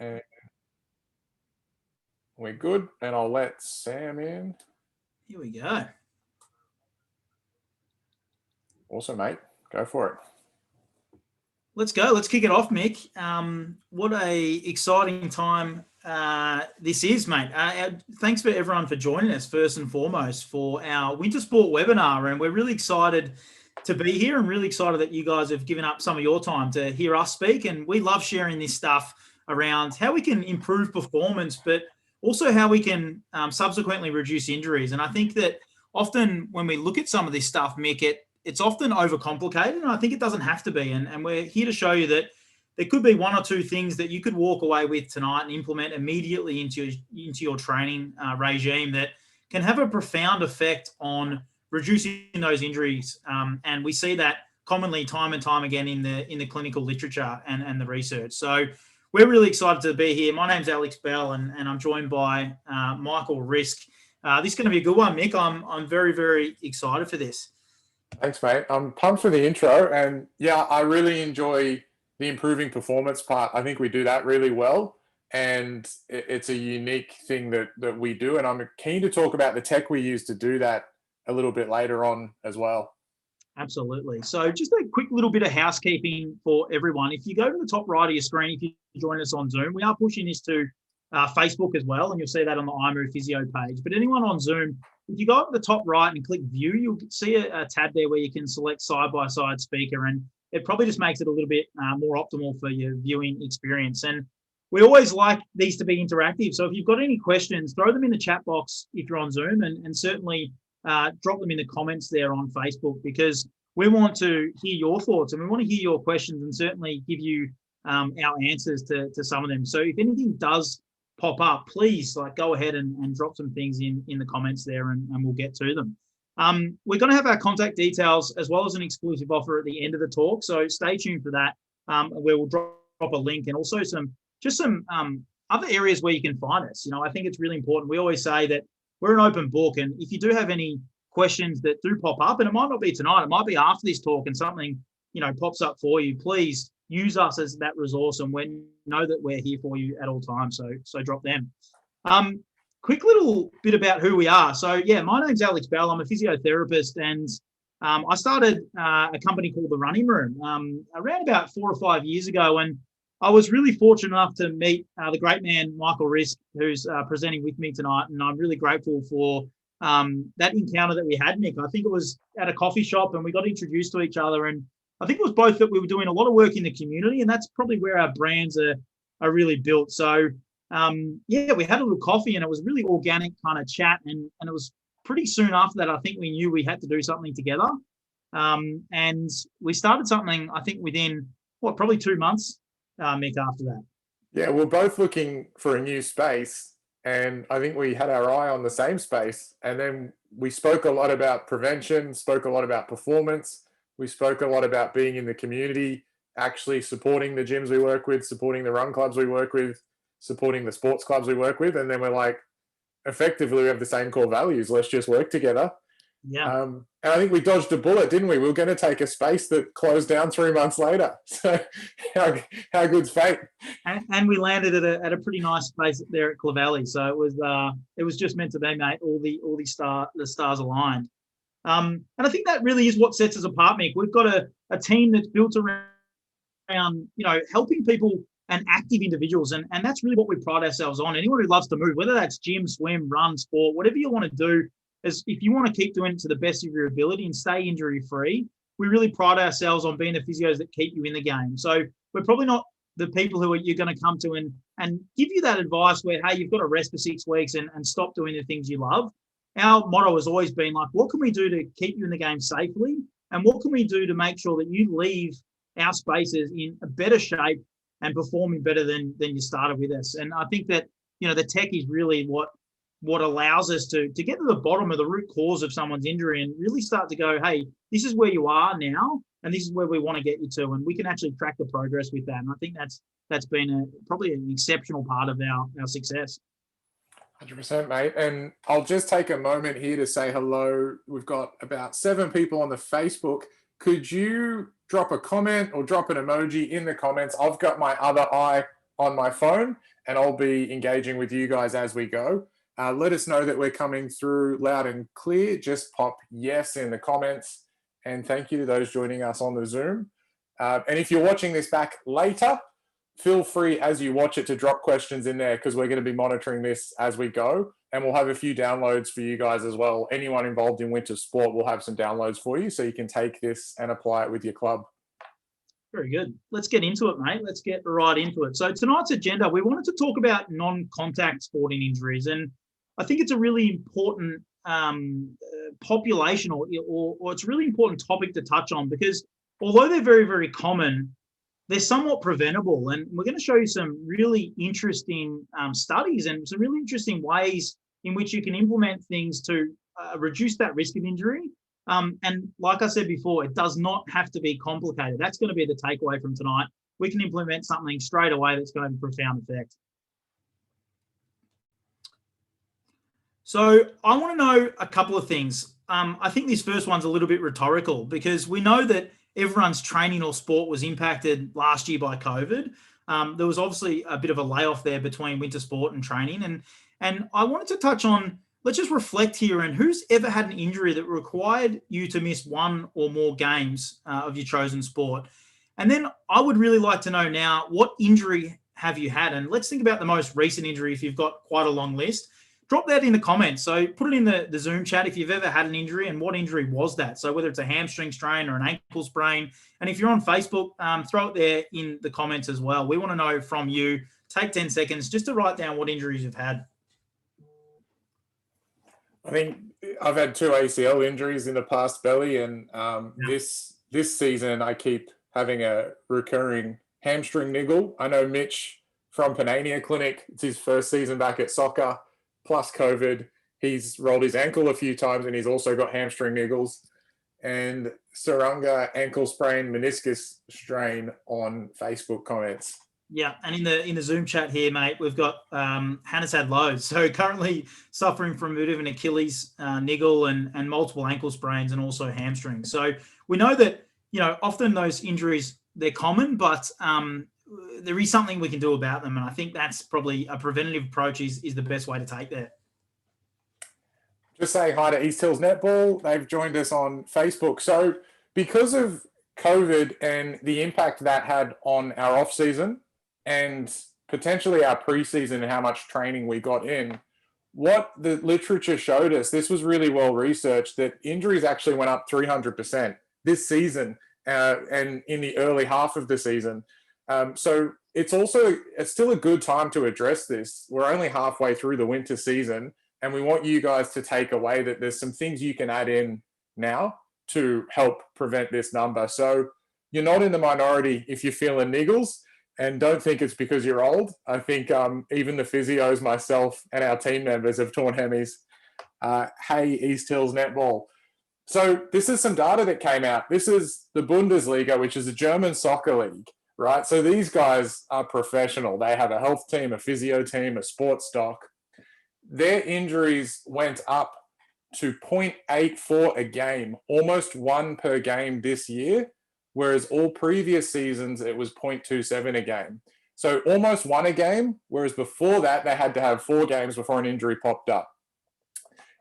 And we're good. And I'll let Sam in. Here we go. Awesome, mate. Go for it. Let's go. Let's kick it off, Mick. What a exciting time this is, mate. Thanks for everyone for joining us, first and foremost, for our winter sport webinar. And we're really excited to be here and really excited that you guys have given up some of your time to hear us speak. And we love sharing this stuff around how we can improve performance, but also how we can subsequently reduce injuries. And I think that often when we look at some of this stuff, Mick, it's often overcomplicated, and I think it doesn't have to be. And we're here to show you that there could be one or two things that you could walk away with tonight and implement immediately into your training regime that can have a profound effect on reducing those injuries. And we see that commonly time and time again in the clinical literature and the research. So we're really excited to be here. My name's Alex Bell, and I'm joined by Michael Risk. This is going to be a good one, Mick. I'm very, very excited for this. Thanks, mate. I'm pumped for the intro. And yeah, I really enjoy the improving performance part. I think we do that really well. And it's a unique thing that we do. And I'm keen to talk about the tech we use to do that a little bit later on as well. Absolutely. So just a quick little bit of housekeeping for everyone. If you go to the top right of your screen, if you join us on Zoom, we are pushing this to Facebook as well, and you'll see that on the iMove Physio page. But anyone on Zoom, if you go up to the top right and click View, you'll see a tab there where you can select side-by-side speaker, and it probably just makes it a little bit more optimal for your viewing experience. And we always like these to be interactive. So if you've got any questions, throw them in the chat box if you're on Zoom, and certainly drop them in the comments there on Facebook, because we want to hear your thoughts and we want to hear your questions and certainly give you our answers to some of them. So if anything does pop up, please go ahead and drop some things in the comments there, and we'll get to them. We're going to have our contact details as well as an exclusive offer at the end of the talk, so stay tuned for that, where we'll drop a link and also some other areas where you can find us. I think it's really important. We always say that we're an open book, and if you do have any questions that do pop up, and it might not be tonight, it might be after this talk and something pops up for you, please use us as that resource, and we know that we're here for you at all times. So drop them. Quick little bit about who we are. So yeah, my name's Alex Bell. I'm a physiotherapist, and I started a company called The Running Room around about 4 or 5 years ago, and I was really fortunate enough to meet the great man Michael Risk, who's presenting with me tonight, and I'm really grateful for that encounter that we had, Nick. I think it was at a coffee shop, and we got introduced to each other, and I think it was both that we were doing a lot of work in the community, and that's probably where our brands are really built. So yeah, we had a little coffee, and it was really organic kind of chat, and it was pretty soon after that I think we knew we had to do something together, and we started something I think within probably 2 months, Mick, after that. Yeah, we're both looking for a new space, and I think we had our eye on the same space, and then we spoke a lot about prevention, spoke a lot about performance. We spoke a lot about being in the community, actually supporting the gyms we work with, supporting the run clubs we work with, supporting the sports clubs we work with. And then we're like, effectively, we have the same core values. Let's just work together. Yeah. And I think we dodged a bullet, didn't we? We were going to take a space that closed down 3 months later. So how good's fate? And we landed at a pretty nice space there at Clovelly. So it was just meant to be, mate. All the stars aligned. And I think that really is what sets us apart, Mick. We've got a team that's built around helping people and active individuals, and that's really what we pride ourselves on. Anyone who loves to move, whether that's gym, swim, run, sport, whatever you want to do, is if you want to keep doing it to the best of your ability and stay injury free, we really pride ourselves on being the physios that keep you in the game. So we're probably not the people who you're going to come to and give you that advice where, hey, you've got to rest for 6 weeks and stop doing the things you love. Our motto has always been what can we do to keep you in the game safely? And what can we do to make sure that you leave our spaces in a better shape and performing better than you started with us? And I think that, the tech is really what allows us to get to the bottom of the root cause of someone's injury and really start to go, hey, this is where you are now, and this is where we want to get you to. And we can actually track the progress with that. And I think that's been probably an exceptional part of our success. 100%, mate. And I'll just take a moment here to say hello. We've got about 7 people on the Facebook. Could you drop a comment or drop an emoji in the comments? I've got my other eye on my phone, and I'll be engaging with you guys as we go. Let us know that we're coming through loud and clear. Just pop yes in the comments. And thank you to those joining us on the Zoom. And if you're watching this back later, feel free as you watch it to drop questions in there, because we're going to be monitoring this as we go. And we'll have a few downloads for you guys as well. Anyone involved in winter sport will have some downloads for you, so you can take this and apply it with your club. Very good. Let's get into it, mate. Let's get right into it. So tonight's agenda, we wanted to talk about non-contact sporting injuries. And I think it's a really important population or it's a really important topic to touch on, because although they're very, very common, they're somewhat preventable. And we're going to show you some really interesting studies and some really interesting ways in which you can implement things to reduce that risk of injury. And like I said before, it does not have to be complicated. That's going to be the takeaway from tonight. We can implement something straight away that's going to have a profound effect. So I want to know a couple of things. I think this first one's a little bit rhetorical, because we know that everyone's training or sport was impacted last year by COVID. There was obviously a bit of a layoff there between winter sport and training. And I wanted to touch on, let's just reflect here, and who's ever had an injury that required you to miss one or more games of your chosen sport. And then I would really like to know now, what injury have you had? And let's think about the most recent injury if you've got quite a long list. Drop that in the comments. So put it in the Zoom chat if you've ever had an injury and what injury was that. So whether it's a hamstring strain or an ankle sprain. And if you're on Facebook, throw it there in the comments as well. We want to know from you. Take 10 seconds just to write down what injuries you've had. I think I've had 2 ACL injuries in the past, Belly, and this season I keep having a recurring hamstring niggle. I know Mitch from Panania Clinic, it's his first season back at soccer, plus COVID. He's rolled his ankle a few times and he's also got hamstring niggles. And Sarunga ankle sprain, meniscus strain on Facebook comments. Yeah, and in the Zoom chat here, mate, we've got Hannah's had loads. So currently suffering from a bit of an Achilles niggle and multiple ankle sprains and also hamstrings. So we know that, often those injuries, they're common, but there is something we can do about them. And I think that's probably a preventative approach is the best way to take that. Just saying hi to East Hills Netball. They've joined us on Facebook. So because of COVID and the impact that had on our off season and potentially our preseason and how much training we got in, what the literature showed us, this was really well researched, that injuries actually went up 300% this season and in the early half of the season. So it's still a good time to address this. We're only halfway through the winter season, and we want you guys to take away that there's some things you can add in now to help prevent this number. So you're not in the minority if you're feeling niggles, and don't think it's because you're old. I think even the physios, myself, and our team members have torn hemis. Hey, East Hills Netball. So this is some data that came out. This is the Bundesliga, which is a German soccer league, right? So these guys are professional. They have a health team, a physio team, a sports doc. Their injuries went up to 0.84 a game, almost 1 per game this year, whereas all previous seasons it was 0.27 a game. So almost 1 a game, whereas before that they had to have 4 games before an injury popped up.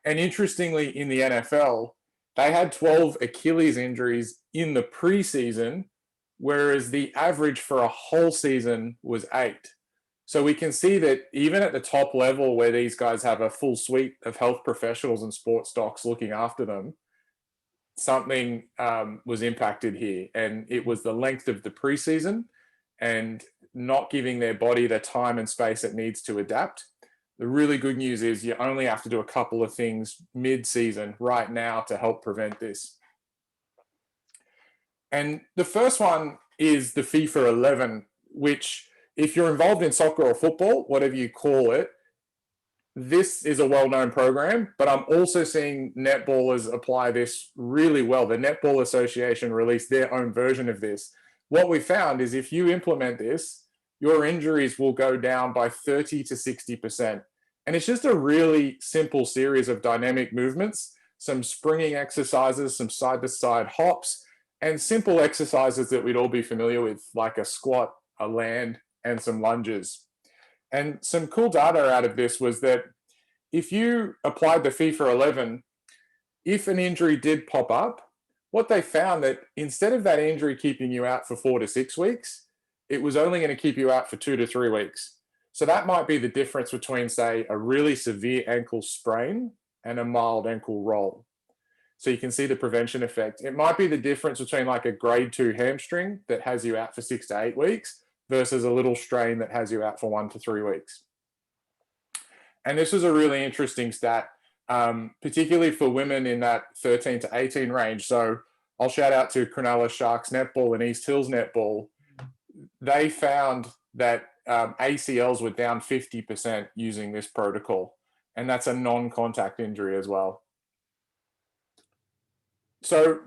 And interestingly, in the NFL, they had 12 Achilles injuries in the preseason, whereas the average for a whole season was 8. So we can see that even at the top level where these guys have a full suite of health professionals and sports docs looking after them, something was impacted here. And it was the length of the preseason and not giving their body the time and space it needs to adapt. The really good news is you only have to do a couple of things mid-season right now to help prevent this. And the first one is the FIFA 11, which if you're involved in soccer or football, whatever you call it, this is a well-known program, but I'm also seeing netballers apply this really well. The Netball Association released their own version of this. What we found is if you implement this, your injuries will go down by 30 to 60%. And it's just a really simple series of dynamic movements, some springing exercises, some side-to-side hops, and simple exercises that we'd all be familiar with, like a squat, a land, and some lunges. And some cool data out of this was that if you applied the FIFA 11, if an injury did pop up, what they found that instead of that injury keeping you out for 4 to 6 weeks, it was only going to keep you out for 2 to 3 weeks. So that might be the difference between, say, a really severe ankle sprain and a mild ankle roll. So you can see the prevention effect. It might be the difference between like a grade 2 hamstring that has you out for 6 to 8 weeks versus a little strain that has you out for 1 to 3 weeks. And this was a really interesting stat, particularly for women in that 13 to 18 range. So I'll shout out to Cronulla Sharks Netball and East Hills Netball. They found that ACLs were down 50% using this protocol, and that's a non-contact injury as well. So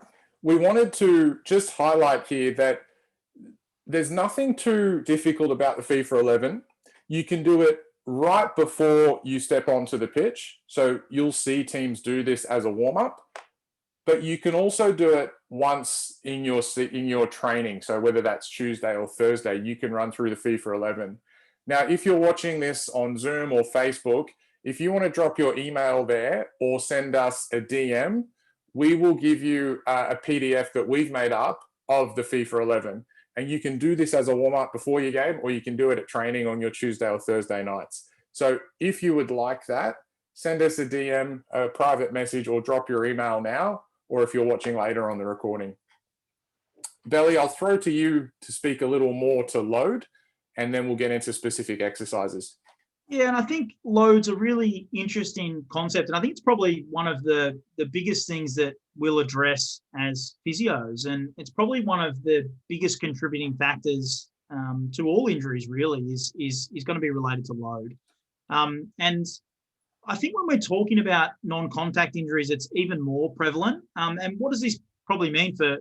we wanted to just highlight here that there's nothing too difficult about the FIFA 11. You can do it right before you step onto the pitch. So you'll see teams do this as a warm-up, but you can also do it once in your training. So whether that's Tuesday or Thursday, you can run through the FIFA 11. Now, if you're watching this on Zoom or Facebook, if you want to drop your email there or send us a DM, we will give you a PDF that we've made up of the FIFA 11. And you can do this as a warm-up before your game, or you can do it at training on your Tuesday or Thursday nights. So if you would like that, send us a DM, a private message, or drop your email now, or if you're watching later on the recording. Belly, I'll throw to you to speak a little more to load, and then we'll get into specific exercises. Yeah, and I think load's a really interesting concept. And I think it's probably one of the biggest things that we'll address as physios. And it's probably one of the biggest contributing factors to all injuries, really, is going to be related to load. And I think when we're talking about non-contact injuries, it's even more prevalent. And what does this probably mean for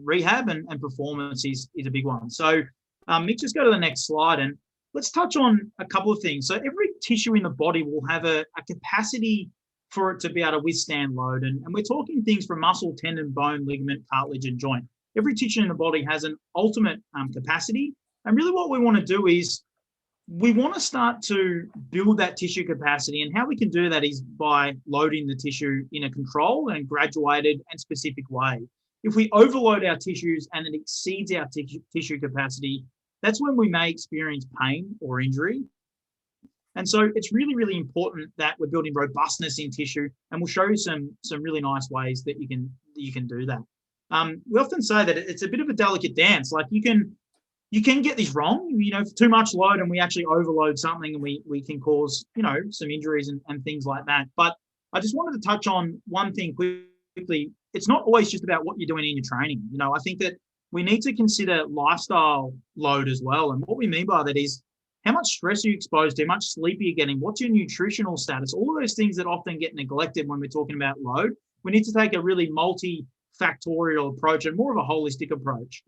rehab and performance is a big one. So Mick, just go to the next slide and let's touch on a couple of things. So every tissue in the body will have a capacity for it to be able to withstand load. And we're talking things from muscle, tendon, bone, ligament, cartilage, and joint. Every tissue in the body has an ultimate capacity. And really what we want to do is we want to start to build that tissue capacity. And how we can do that is by loading the tissue in a controlled and graduated and specific way. If we overload our tissues and it exceeds our tissue capacity, that's when we may experience pain or injury. And so it's really, really important that we're building robustness in tissue, and we'll show you some really nice ways that you can do that. We often say that it's a bit of a delicate dance. Like you can get this wrong, too much load and we actually overload something and we can cause, some injuries and things like that. But I just wanted to touch on one thing quickly. It's not always just about what you're doing in your training. I think that we need to consider lifestyle load as well. And what we mean by that is how much stress are you exposed to, how much sleep are you getting, what's your nutritional status, all of those things that often get neglected when we're talking about load. We need to take a really multifactorial approach and more of a holistic approach.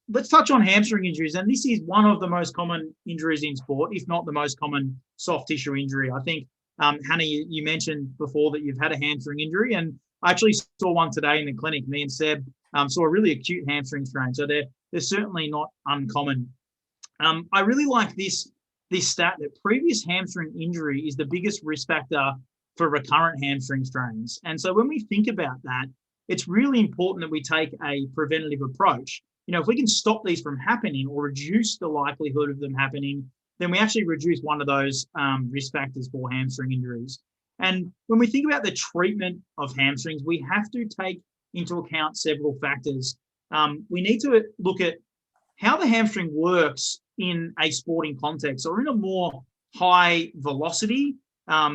Let's touch on hamstring injuries. And this is one of the most common injuries in sport, if not the most common soft tissue injury. I think, Hannah, you mentioned before that you've had a hamstring injury, and I actually saw one today in the clinic. Me and Seb saw a really acute hamstring strain. So they're certainly not uncommon. I really like this stat that previous hamstring injury is the biggest risk factor for recurrent hamstring strains. And so when we think about that, it's really important that we take a preventative approach. If we can stop these from happening or reduce the likelihood of them happening, then we actually reduce one of those risk factors for hamstring injuries. And when we think about the treatment of hamstrings, we have to take into account several factors. We need to look at how the hamstring works in a sporting context or in a more high velocity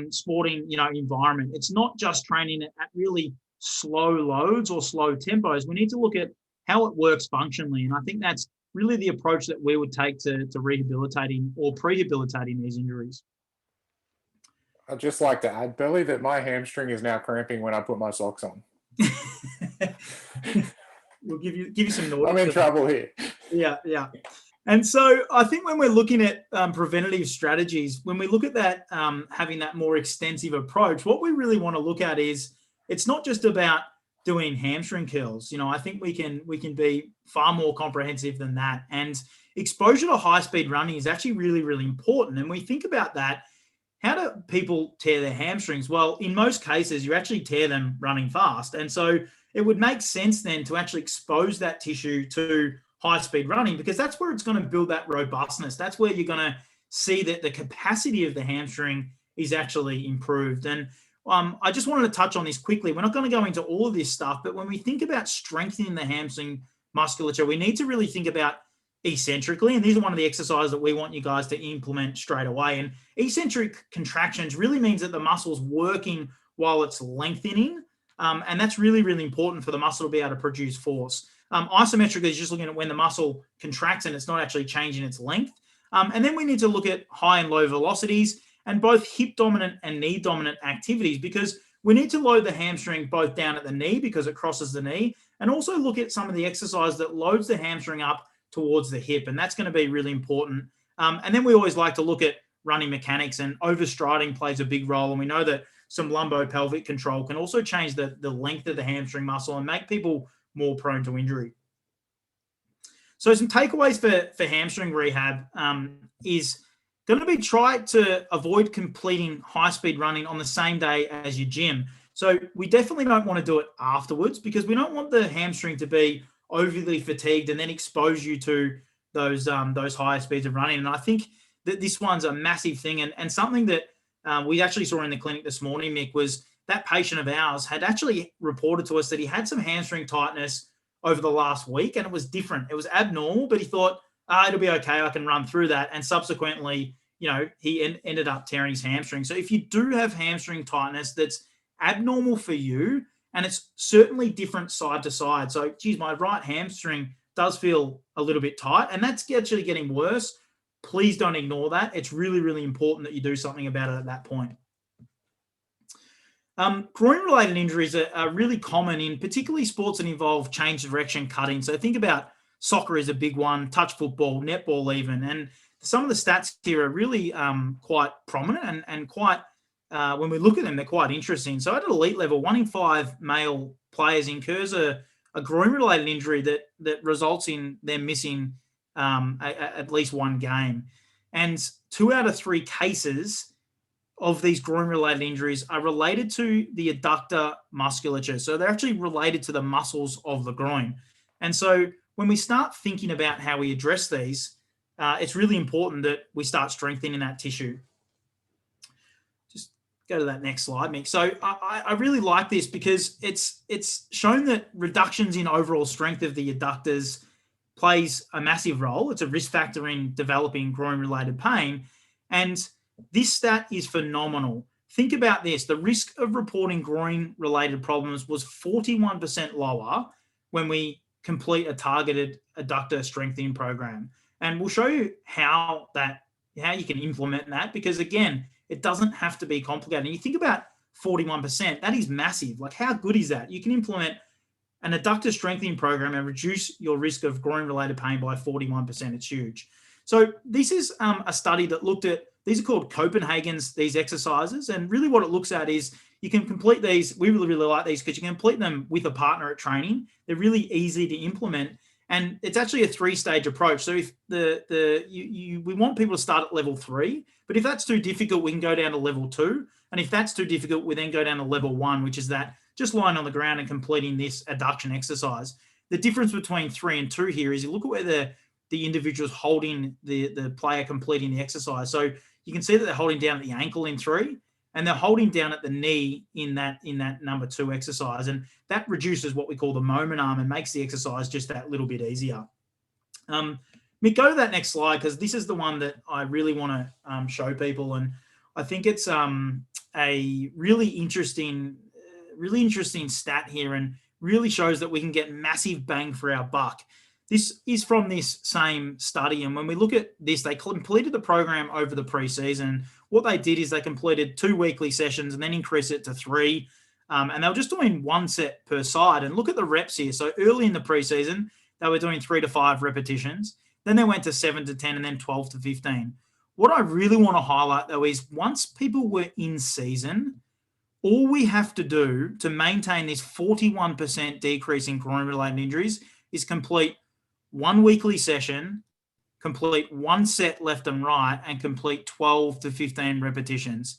sporting environment. It's not just training at really slow loads or slow tempos. We need to look at how it works functionally. And I think that's really the approach that we would take to rehabilitating or prehabilitating these injuries. I'd just like to add, Belly, that my hamstring is now cramping when I put my socks on. We'll give you some notice. I'm in trouble here. Yeah. And so I think when we're looking at preventative strategies, when we look at that, having that more extensive approach, what we really want to look at is it's not just about doing hamstring curls. I think we can be far more comprehensive than that. And exposure to high-speed running is actually really, really important. And we think about that. How do people tear their hamstrings? Well, in most cases, you actually tear them running fast. And so it would make sense then to actually expose that tissue to high-speed running, because that's where it's going to build that robustness. That's where you're going to see that the capacity of the hamstring is actually improved. And I just wanted to touch on this quickly. We're not going to go into all of this stuff, but when we think about strengthening the hamstring musculature, we need to really think about eccentrically, and these are one of the exercises that we want you guys to implement straight away. And eccentric contractions really means that the muscle's working while it's lengthening, and that's really, really important for the muscle to be able to produce force. Isometric is just looking at when the muscle contracts and it's not actually changing its length. And then we need to look at high and low velocities and both hip dominant and knee dominant activities, because we need to load the hamstring both down at the knee because it crosses the knee, and also look at some of the exercise that loads the hamstring up towards the hip. And that's going to be really important. And then we always like to look at running mechanics, and overstriding plays a big role. And we know that some lumbo-pelvic control can also change the length of the hamstring muscle and make people more prone to injury. So some takeaways for hamstring rehab is going to be try to avoid completing high-speed running on the same day as your gym. So we definitely don't want to do it afterwards, because we don't want the hamstring to be overly fatigued and then expose you to those higher speeds of running. And I think that this one's a massive thing, and something that we actually saw in the clinic this morning, Mick, was that patient of ours had actually reported to us that he had some hamstring tightness over the last week, and it was different. It was abnormal, but he thought, it'll be okay, I can run through that. And subsequently, he ended up tearing his hamstring. So if you do have hamstring tightness that's abnormal for you, and it's certainly different side to side. So, geez, my right hamstring does feel a little bit tight, and that's actually getting worse. Please don't ignore that. It's really, really important that you do something about it at that point. Groin-related injuries are really common in particularly sports that involve change direction cutting. So think about soccer is a big one, touch football, netball even. And some of the stats here are really quite prominent and quite, when we look at them, they're quite interesting. So at elite level, 1 in 5 male players incurs a groin-related injury that results in them missing at least one game. And 2 out of 3 cases of these groin-related injuries are related to the adductor musculature. So they're actually related to the muscles of the groin. And so when we start thinking about how we address these, it's really important that we start strengthening that tissue. Just go to that next slide, Mick. So I really like this because it's shown that reductions in overall strength of the adductors plays a massive role. It's a risk factor in developing groin-related pain. And this stat is phenomenal. Think about this. The risk of reporting groin-related problems was 41% lower when we complete a targeted adductor strengthening program. And we'll show you how you can implement that, because, again, it doesn't have to be complicated. And you think about 41%, that is massive. Like, how good is that? You can implement an adductor strengthening program and reduce your risk of groin-related pain by 41%. It's huge. So this is a study that looked at, these are called Copenhagen's, these exercises. And really what it looks at is you can complete these. We really, really like these because you can complete them with a partner at training. They're really easy to implement. And it's actually a 3-stage approach. So if we want people to start at level 3, but if that's too difficult, we can go down to level 2. And if that's too difficult, we then go down to level 1, which is that just lying on the ground and completing this adduction exercise. The difference between 3 and 2 here is you look at where the individual's holding the player completing the exercise. So you can see that they're holding down at the ankle in 3, and they're holding down at the knee in that number 2 exercise. And that reduces what we call the moment arm and makes the exercise just that little bit easier. Mick, go to that next slide, because this is the one that I really want to show people. And I think it's a really interesting stat here, and really shows that we can get massive bang for our buck. This is from this same study. And when we look at this, they completed the program over the preseason. What they did is they completed 2 weekly sessions and then increased it to 3. And they were just doing 1 set per side. And look at the reps here. So early in the preseason, they were doing 3 to 5 repetitions. Then they went to 7 to 10 and then 12 to 15. What I really want to highlight, though, is once people were in season, all we have to do to maintain this 41% decrease in groin-related injuries is complete 1 weekly session, complete 1 set left and right, and complete 12 to 15 repetitions.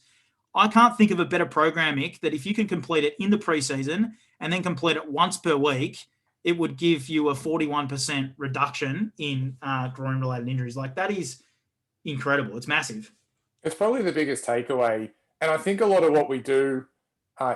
I can't think of a better program, Mick, that if you can complete it in the preseason and then complete it once per week, it would give you a 41% reduction in groin-related injuries. Like, that is incredible. It's massive. It's probably the biggest takeaway. And I think a lot of what we do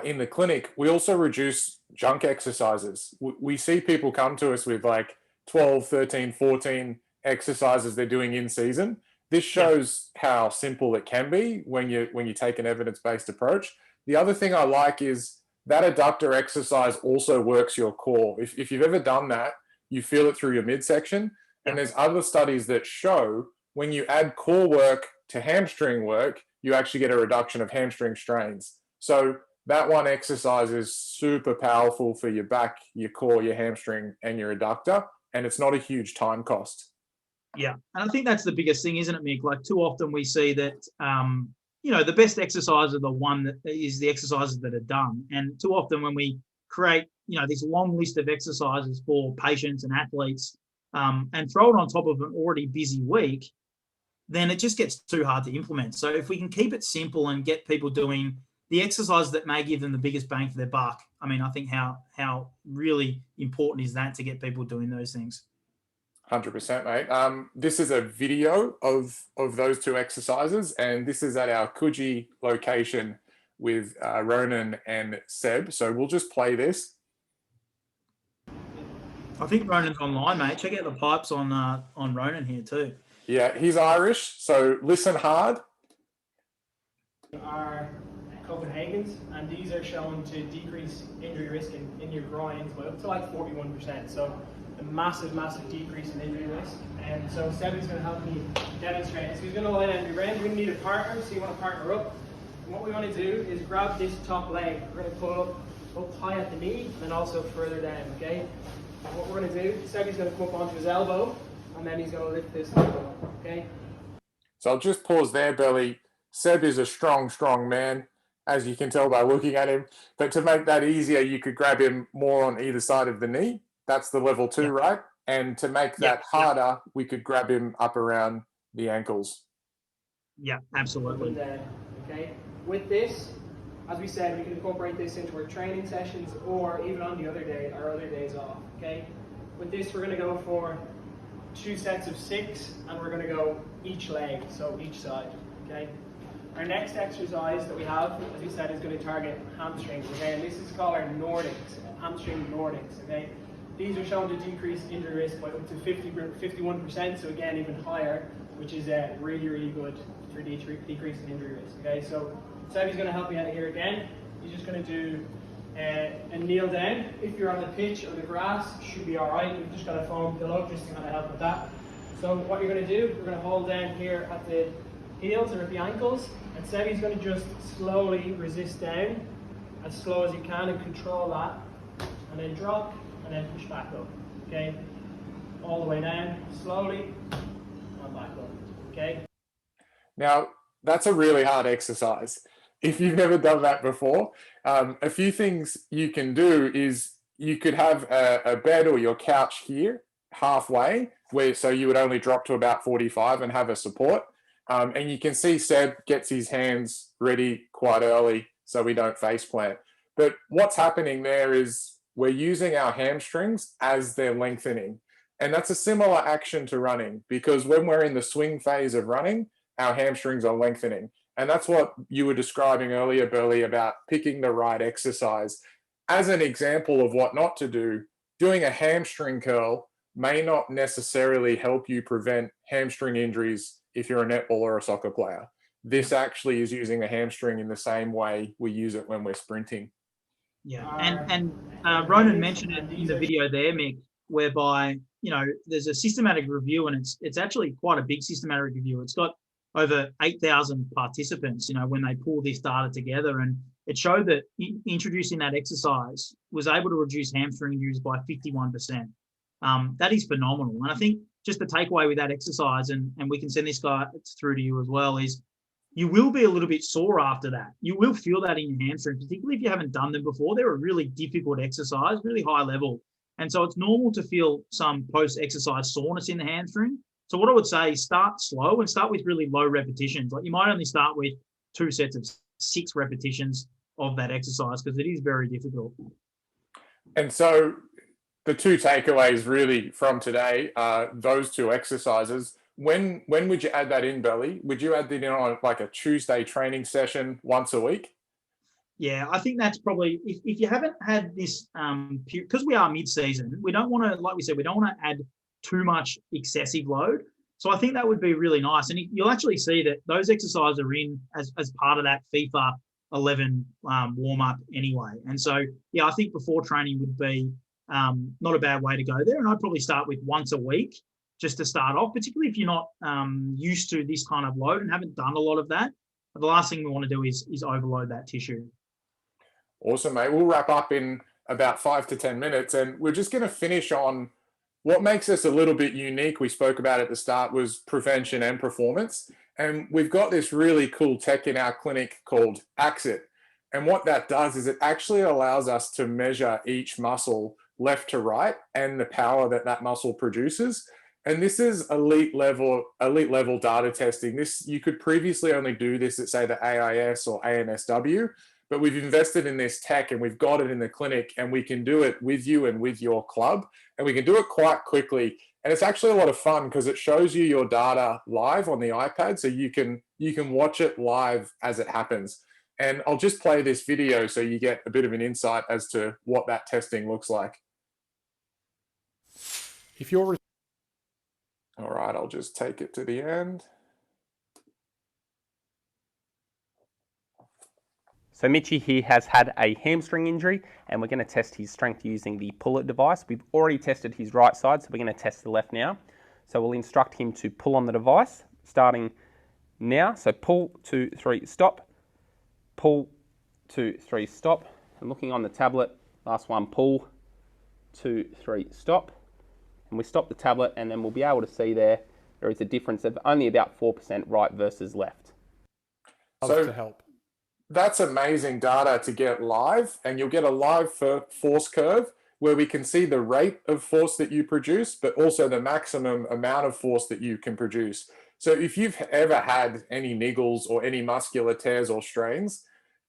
in the clinic, we also reduce junk exercises. We see people come to us with like 12, 13, 14 exercises they're doing in season. This shows how simple it can be when you take an evidence-based approach. The other thing I like is that adductor exercise also works your core. If you've ever done that, you feel it through your midsection. And there's other studies that show when you add core work to hamstring work, you actually get a reduction of hamstring strains. So that one exercise is super powerful for your back, your core, your hamstring, and your adductor. And it's not a huge time cost. Yeah. And I think that's the biggest thing, isn't it, Mick? Like, too often we see that, the best exercise are the one that is the exercises that are done. And too often when we create, this long list of exercises for patients and athletes and throw it on top of an already busy week, then it just gets too hard to implement. So if we can keep it simple and get people doing the exercises that may give them the biggest bang for their buck, I mean, I think how really important is that to get people doing those things? 100%, mate. This is a video of those two exercises, and this is at our Coogee location with Ronan and Seb. So we'll just play this. I think Ronan's online, mate. Check out the pipes on Ronan here too. Yeah, he's Irish, so listen hard. Are Copenhagen's, and these are shown to decrease injury risk in your groins by up to like 41%. So a massive, massive decrease in injury risk. And so Sebby's going to help me demonstrate it. So he's going to lie down your ground. You're going to need a partner, so you want to partner up. And what we want to do is grab this top leg. We're going to pull up high at the knee, and then also further down, okay? And what we're going to do, Sebby's going to come up onto his elbow, and then he's going to lift this elbow, okay? So I'll just pause there, Belly. Seb is a strong, strong man, as you can tell by looking at him. But to make that easier, you could grab him more on either side of the knee. That's the level 2, right? And to make that harder, we could grab him up around the ankles. Yeah, absolutely. Okay. With this, as we said, we can incorporate this into our training sessions or even on our other days off. Okay. With this, we're going to go for 2 sets of 6, and we're going to go each leg, so each side. Okay. Our next exercise that we have, as we said, is going to target hamstrings. Okay, and this is called our Nordics, hamstring Nordics. Okay. These are shown to decrease injury risk by up to 51%, so again, even higher, which is really, really good for decreasing injury risk. Okay, so Sebby's going to help me out here again. He's just going to do a kneel down. If you're on the pitch or the grass, should be all right. You've just got a foam pillow just to kind of help with that. So what you're going to do, we're going to hold down here at the heels or at the ankles, and Sebby's going to just slowly resist down, as slow as you can, and control that, and then drop, and then push back up, okay? All the way down, slowly, and back up, okay? Now, that's a really hard exercise. If you've never done that before, a few things you can do is you could have a bed or your couch here halfway, so you would only drop to about 45 and have a support. And you can see Seb gets his hands ready quite early so we don't face plant. But what's happening there is we're using our hamstrings as they're lengthening. And that's a similar action to running, because when we're in the swing phase of running, our hamstrings are lengthening. And that's what you were describing earlier, Burley, about picking the right exercise. As an example of what not to do, doing a hamstring curl may not necessarily help you prevent hamstring injuries if you're a netball or a soccer player. This actually is using the hamstring in the same way we use it when we're sprinting. Yeah, and Ronan mentioned it in the video there, Mick, whereby, there's a systematic review, and it's actually quite a big systematic review. It's got over 8,000 participants, when they pull this data together, and it showed that introducing that exercise was able to reduce hamstring injuries by 51%. That is phenomenal. And I think just the takeaway with that exercise, and we can send this guy through to you as well, is you will be a little bit sore after that. You will feel that in your hamstrings, particularly if you haven't done them before. They're a really difficult exercise, really high level. And so it's normal to feel some post-exercise soreness in the hamstring. So what I would say is start slow and start with really low repetitions. Like you might only start with 2 sets of 6 repetitions of that exercise because it is very difficult. And so the 2 takeaways really from today are those 2 exercises. When would you add that in, Belly? Would you add that in on like a Tuesday training session once a week? Yeah, I think that's probably, if you haven't had this, because we are mid-season, we don't want to, like we said, we don't want to add too much excessive load. So I think that would be really nice. And you'll actually see that those exercises are in as part of that FIFA 11 warm-up anyway. And so, yeah, I think before training would be not a bad way to go there. And I'd probably start with once a week just to start off, particularly if you're not used to this kind of load and haven't done a lot of that. But the last thing we want to do is overload that tissue. Awesome, mate. We'll wrap up in about 5 to 10 minutes, and we're just going to finish on what makes us a little bit unique. We spoke about at the start was prevention and performance, and we've got this really cool tech in our clinic called Axit. And what that does is it actually allows us to measure each muscle left to right and the power that that muscle produces. And this is elite level data testing. This, you could previously only do this at, say, the AIS or ANSW, but we've invested in this tech and we've got it in the clinic, and we can do it with you and with your club, and we can do it quite quickly. And it's actually a lot of fun because it shows you your data live on the iPad, so you can watch it live as it happens. And I'll just play this video so you get a bit of an insight as to what that testing looks like. If you're all right, I'll just take it to the end. So Mitchy here has had a hamstring injury, and we're going to test his strength using the pull-it device. We've already tested his right side, so we're going to test the left now. So we'll instruct him to pull on the device, starting now. So pull, 2, 3, stop. Pull, 2, 3, stop. And looking on the tablet, last one, pull, 2, 3, stop. And we stop the tablet, and then we'll be able to see there is a difference of only about 4% right versus left. So to help. That's amazing data to get live, and you'll get a live force curve where we can see the rate of force that you produce, but also the maximum amount of force that you can produce. So if you've ever had any niggles or any muscular tears or strains,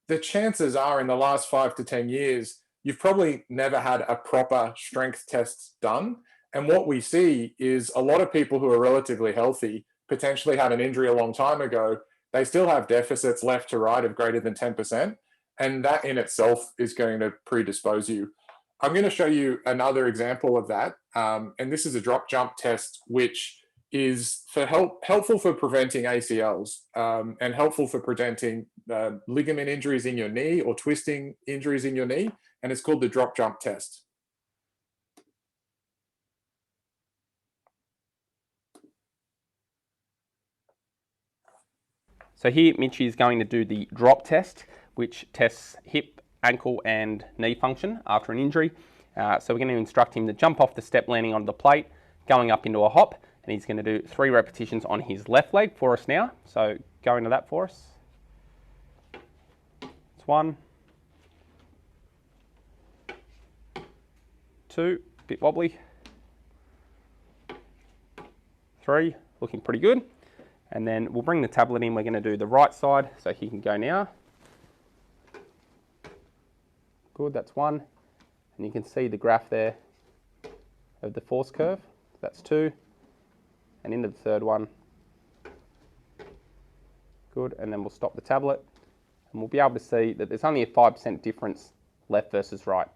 the chances are in the last 5 to 10 years, you've probably never had a proper strength test done. And what we see is a lot of people who are relatively healthy potentially had an injury a long time ago. They still have deficits left to right of greater than 10%. And that in itself is going to predispose you. I'm going to show you another example of that. And this is a drop jump test, which is helpful for preventing ACLs and helpful for preventing ligament injuries in your knee or twisting injuries in your knee. And it's called the drop jump test. So here, Mitchy is going to do the drop test, which tests hip, ankle, and knee function after an injury. So we're going to instruct him to jump off the step, landing on the plate, going up into a hop, and he's going to do 3 repetitions on his left leg for us now. So go into that for us. It's 1, 2, bit wobbly, 3, looking pretty good. And then we'll bring the tablet in. We're going to do the right side, so he can go now. Good, that's 1. And you can see the graph there of the force curve. That's 2. And into the third one. Good, and then we'll stop the tablet. And we'll be able to see that there's only a 5% difference left versus right.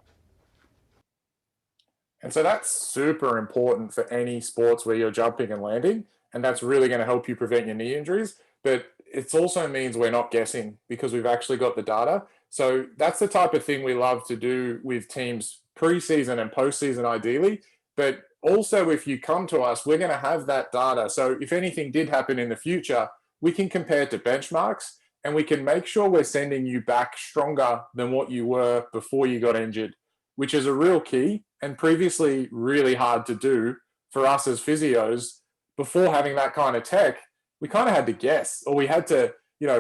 And so that's super important for any sports where you're jumping and landing. And that's really going to help you prevent your knee injuries. But it also means we're not guessing because we've actually got the data. So that's the type of thing we love to do with teams pre-season and post-season ideally. But also if you come to us, we're going to have that data. So if anything did happen in the future, we can compare to benchmarks and we can make sure we're sending you back stronger than what you were before you got injured, which is a real key and previously really hard to do for us as physios. Before having that kind of tech, we kind of had to guess, or we had to,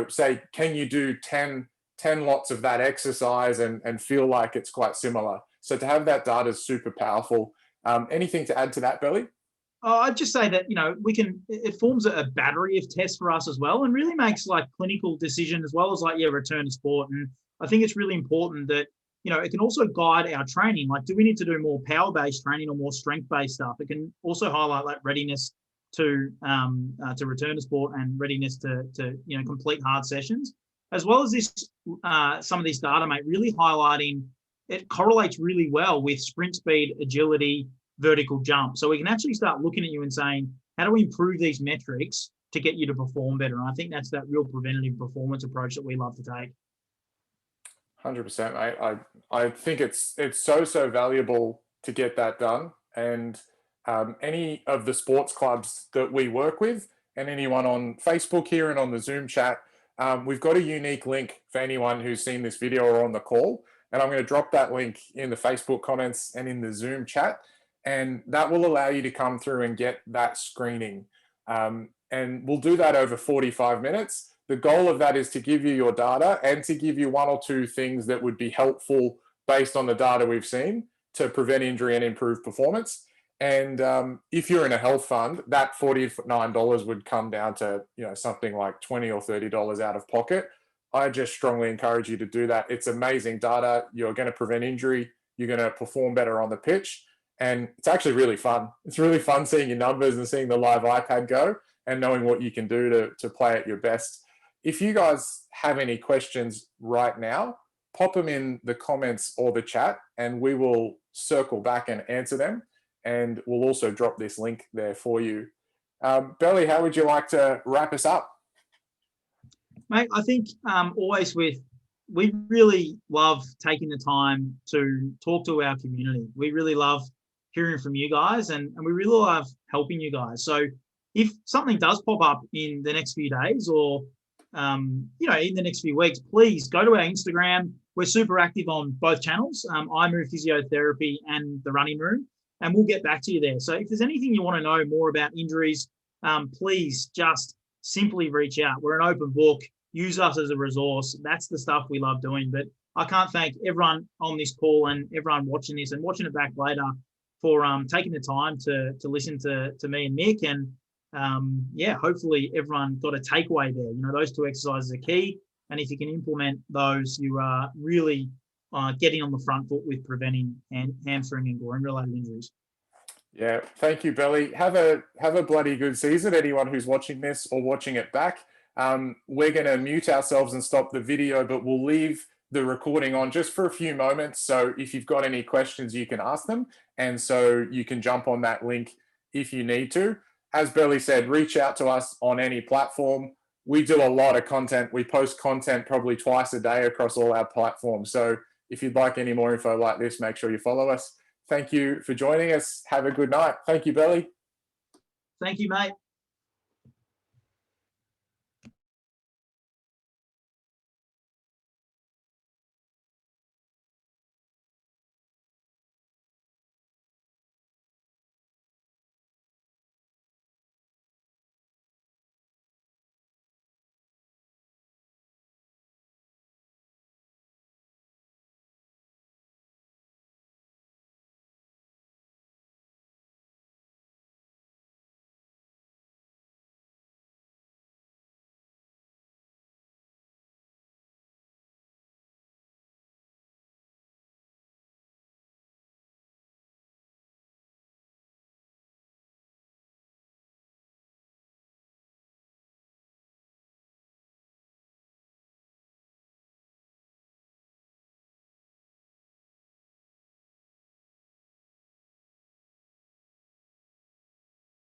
say, can you do 10 lots of that exercise and feel like it's quite similar. So to have that data is super powerful. Anything to add to that, Belly? I'd just say that, it forms a battery of tests for us as well, and really makes like clinical decision as well as like, return to sport. And I think it's really important that, it can also guide our training. Like, do we need to do more power-based training or more strength-based stuff? It can also highlight like readiness to return to sport and readiness to complete hard sessions, as well as this, some of this data, mate, really highlighting it correlates really well with sprint speed, agility, vertical jump. So we can actually start looking at you and saying, how do we improve these metrics to get you to perform better? And I think that's that real preventative performance approach that we love to take. 100%, mate. I think it's so valuable to get that done. And any of the sports clubs that we work with, and anyone on Facebook here and on the Zoom chat, we've got a unique link for anyone who's seen this video or on the call. And I'm going to drop that link in the Facebook comments and in the Zoom chat. And that will allow you to come through and get that screening. And we'll do that over 45 minutes. The goal of that is to give you your data and to give you one or two things that would be helpful based on the data we've seen to prevent injury and improve performance. And if you're in a health fund, that $49 would come down to something like $20 or $30 out of pocket. I just strongly encourage you to do that. It's amazing data. You're going to prevent injury. You're going to perform better on the pitch. And it's actually really fun. It's really fun seeing your numbers and seeing the live iPad go and knowing what you can do to play at your best. If you guys have any questions right now, pop them in the comments or the chat, and we will circle back and answer them. And we'll also drop this link there for you. Belly, how would you like to wrap us up? Mate, I think always we really love taking the time to talk to our community. We really love hearing from you guys, and we really love helping you guys. So if something does pop up in the next few days or, in the next few weeks, please go to our Instagram. We're super active on both channels, iMove Physiotherapy and The Running Room, and we'll get back to you there. So if there's anything you want to know more about injuries, please just simply reach out. We're an open book. Use us as a resource. That's the stuff we love doing. But I can't thank everyone on this call and everyone watching this and watching it back later for taking the time to listen to me and Nick. And hopefully everyone got a takeaway there. Those two exercises are key. And if you can implement those, you are really getting on the front foot with preventing hamstring and groin related injuries. Yeah, thank you, Belly. Have a bloody good season, anyone who's watching this or watching it back. We're going to mute ourselves and stop the video, but we'll leave the recording on just for a few moments. So if you've got any questions, you can ask them. And so you can jump on that link if you need to. As Belly said, reach out to us on any platform. We do a lot of content. We post content probably twice a day across all our platforms. So if you'd like any more info like this, make sure you follow us. Thank you for joining us. Have a good night. Thank you, Belly. Thank you, mate.